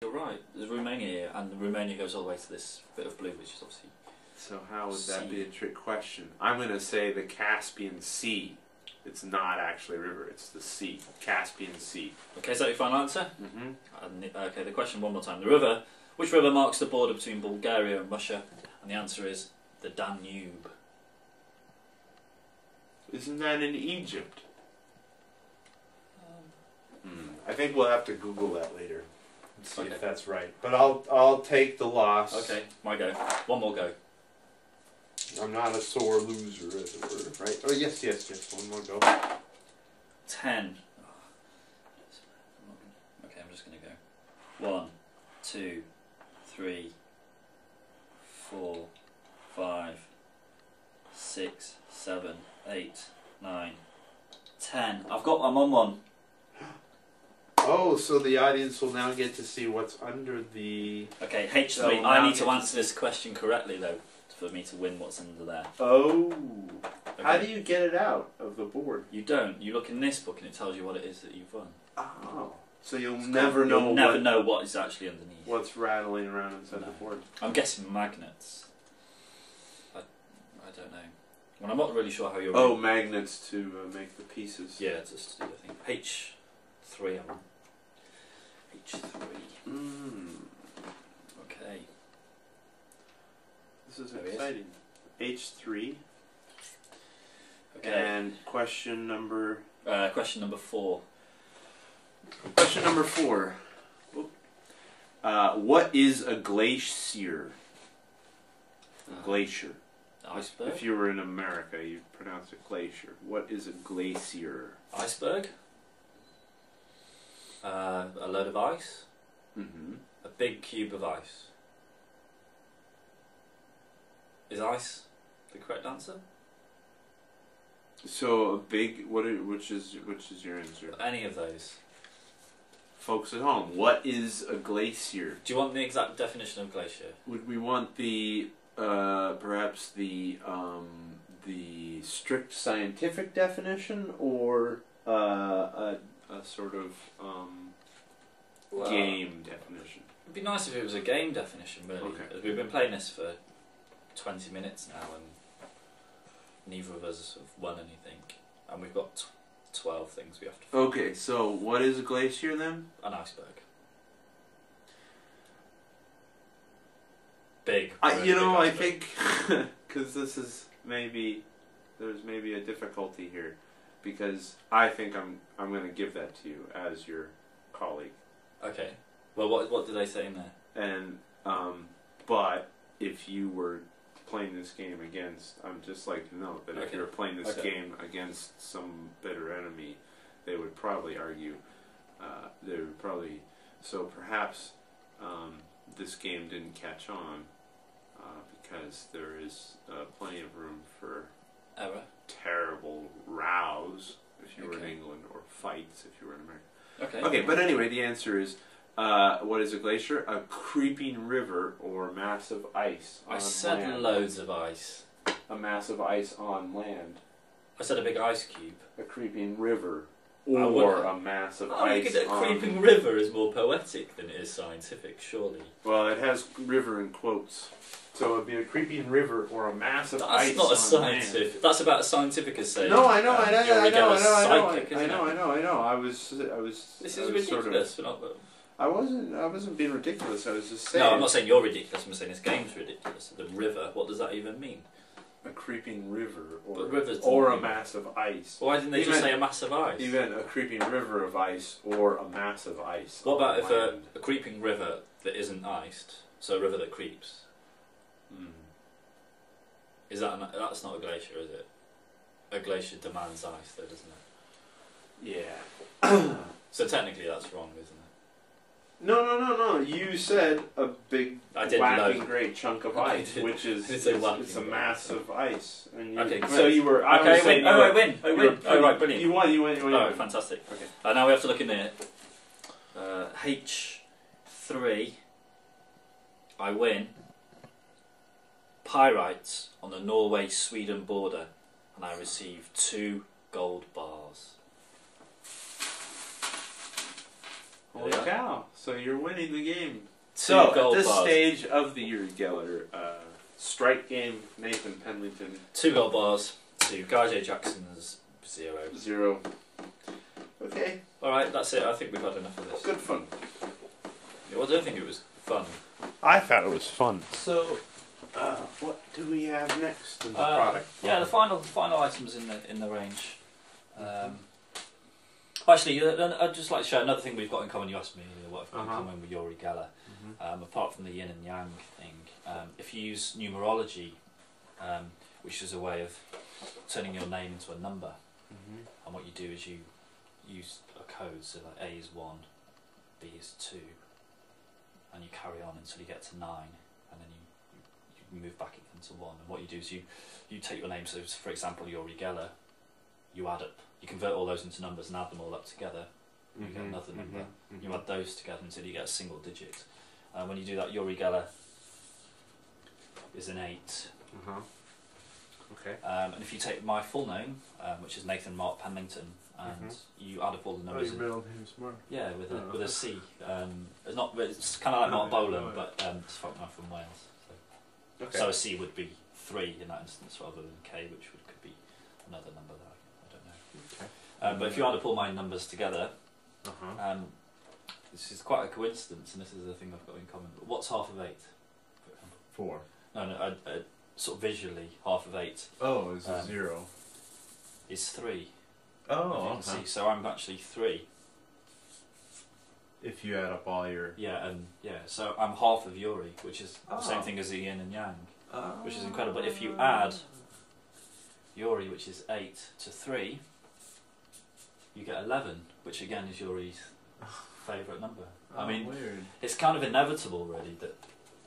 you're right. There's Romania here, and Romania goes all the way to this bit of blue, which is obviously... So how would that be a trick question? I'm going to say the Caspian Sea. It's not actually a river, it's the sea. Caspian Sea. Okay, is that your final answer? Mm-hmm. Okay, the question one more time. The river. Which river marks the border between Bulgaria and Russia? And the answer is the Danube. Isn't that in Egypt? I think we'll have to Google that later and see if that's right. But I'll take the loss. Okay, my go. One more go. I'm not a sore loser, as it were. Right? Oh, yes. One more go. 10. Okay, I'm just going to go. 1, 2, 3, 4, 5, 6, 7, 8, 9, 10. I'm on one. Oh, so the audience will now get to see what's under the... Okay, H3. I need to answer this question correctly, though, for me to win what's under there. Oh. Okay. How do you get it out of the board? You don't. You look in this book and it tells you what it is that you've won. Oh. So you'll never know what is actually underneath. What's rattling around inside the board. I'm guessing magnets. I don't know. Well, I'm not really sure how you're... Oh, magnets to make the pieces. Yeah, just to do the thing. H3, I'm on. H3. Okay. This is exciting. H3. Okay. And question number... question number 4. Question number 4. What is a glacier? A glacier. Iceberg? If you were in America, you'd pronounce it glacier. What is a glacier? Iceberg? A load of ice? Mm-hmm. A big cube of ice. Is ice the correct answer? So a big... which is your answer? Any of those. Folks at home, what is a glacier? Do you want the exact definition of glacier? Would we want the perhaps the strict scientific definition, or a sort of game definition? It'd be nice if it was a game definition, really. Okay. We've been playing this for 20 minutes now, and neither of us have won anything, and we've got 12 things we have to find. Okay, so what is a glacier then? An iceberg. Big. You know, I iceberg. think because this is there's maybe a difficulty here, because I think I'm going to give that to you as your colleague. Okay. Well, what did they say in there? And but if you were playing this game against, I'm just like to note that if you were playing this game against some bitter enemy, they would probably argue. They would probably perhaps this game didn't catch on because there is plenty of room for error, terrible rows if you were in England, or fights if you were in America. Okay. Okay, but anyway, the answer is. What is a glacier? A creeping river or mass of ice on I said land. loads of ice. A mass of ice on land. I said a big ice cube. A creeping river or a mass of ice A creeping river is more poetic than it is scientific, surely. Well, it has river in quotes. So it would be a creeping river or a mass of ice. That's not a on scientific. land. That's about as scientific as saying. No, I know. I was. This is ridiculous. Sort of, I wasn't being ridiculous. I was just saying. No, I'm not saying you're ridiculous. I'm saying this game's ridiculous. The river. What does that even mean? A creeping river, or a mass of ice. Why didn't they just say a mass of ice? Even a creeping river of ice or a mass of ice. What about if a creeping river that isn't iced, so a river that creeps? Is that's not a glacier, is it? A glacier demands ice, though, doesn't it? Yeah. So technically, that's wrong, isn't it? No. You said a big, whacking great chunk of ice, which is it's a mass of ice. And you, okay, so you were. I win. I win. Oh, right, brilliant. You won. Oh, fantastic. Okay. Now we have to look in there. H3. I win. Pyrites on the Norway-Sweden border, and I receive 2 gold bars. Holy cow! So you're winning the game. So at this stage of the Uri Geller strike game, Nathan Pendleton 2 gold bars to Guy J. Jackson's 0. 0. Okay. Alright, that's it. I think we've had enough of this. Good fun. Well, I don't think it was fun. I thought it was fun. So, what do we have next in the product? Yeah, the final items in the range. Actually, I'd just like to share another thing we've got in common. You asked me what I've got in common with Uri Geller. Apart from the yin and yang thing, if you use numerology, which is a way of turning your name into a number, and what you do is you use a code, so like A is 1, B is 2, and you carry on until you get to 9, and then you move back again to 1. And what you do is you take your name, so for example Uri Geller, you add up, you convert all those into numbers and add them all up together, you get another number. You add those together until you get a single digit. When you do that, Uri Geller is an 8. Okay. And if you take my full name, which is Nathan Mark Pendleton, and you add up all the numbers. Your middle name's Mark. Yeah, with a C. It's kind of like Mark Bolan, but it's from Wales. So. Okay. So a C would be 3 in that instance, rather than K, which could be another number that I don't know. Okay. But if you add up all my numbers together, this is quite a coincidence, and this is the thing I've got in common. But what's half of 8? 4. No, sort of visually, half of 8. Oh, it's 0. Is 3. Oh, you can see. So I'm actually 3. If you add up all your... So I'm half of Uri, which is the same thing as the yin and yang, which is incredible. But if you add Uri, which is 8, to 3, you get 11, which again is Yuri's favourite number. I mean, weird. It's kind of inevitable, really, that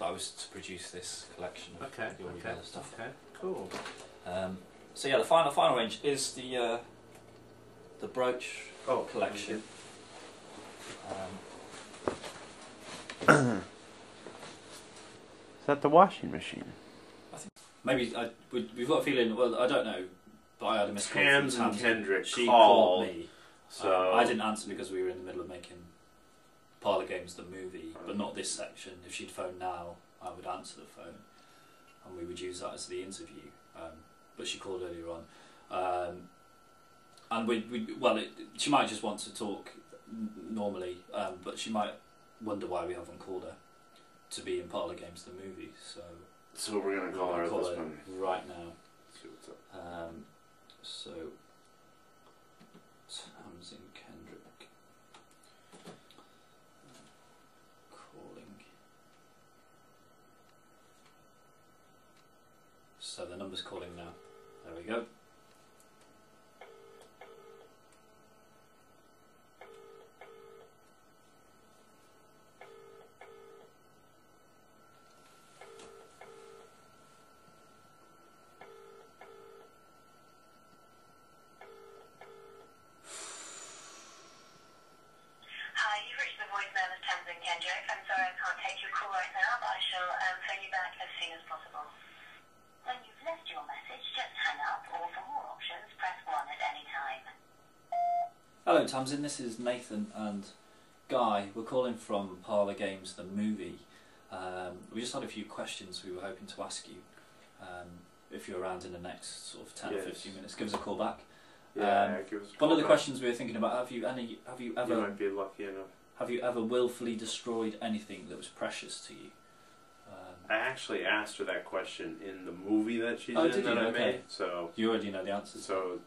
I was to produce this collection of Uri Geller stuff. Okay, cool. So yeah, the final range is the brooch collection. Is that the washing machine? I think maybe we've got a feeling. Well, I don't know, but I had a missed call from Tamsin Kendrick. She called me. So I didn't answer because we were in the middle of making Parlour Games the movie, but not this section. If she'd phoned now, I would answer the phone, and we would use that as the interview. But she called earlier on, and she might just want to talk normally, but she might wonder why we haven't called her to be in Parlour Games the movie. So we're gonna call her this one right now. See what's up. So Tamsin Kendrick calling. So the number's calling now. There we go. Kendrick. I'm sorry I can't take your call right now, but I shall phone you back as soon as possible. When you've left your message, just hang up, or for more options, press 1 at any time. Hello Tamsin, this is Nathan and Guy. We're calling from Parlour Games the movie. We just had a few questions we were hoping to ask you. If you're around in the next sort of 10 or 15 minutes, give us a call back. Yeah, give us a call one of the back. questions we were thinking about, have you ever You might be lucky enough. Have you ever willfully destroyed anything that was precious to you? I actually asked her that question in the movie that she's Oh, in did that you? I Okay. made. So You already know the answers. so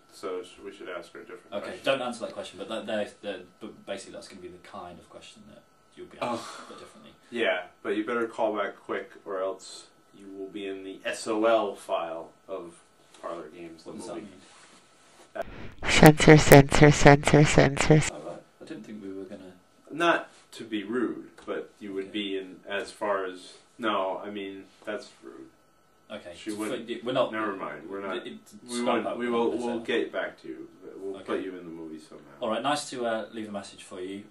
we should ask her a different Okay, question. don't answer that question, but but basically that's going to be the kind of question that you'll be asked, but differently. Yeah, but you better call back quick, or else you will be in the SOL file of Parlour Games the What does that movie. mean? Censor, censor, censor, censor. Oh, right. I didn't think we were going to... Not to be rude, but you would be in as far as no. I mean that's rude. Okay, She wouldn't. We're not... Never mind. We're not. Scrap We that will. one, We'll get back to you. We'll Okay. put you in the movie somehow. Alright, nice to leave a message for you.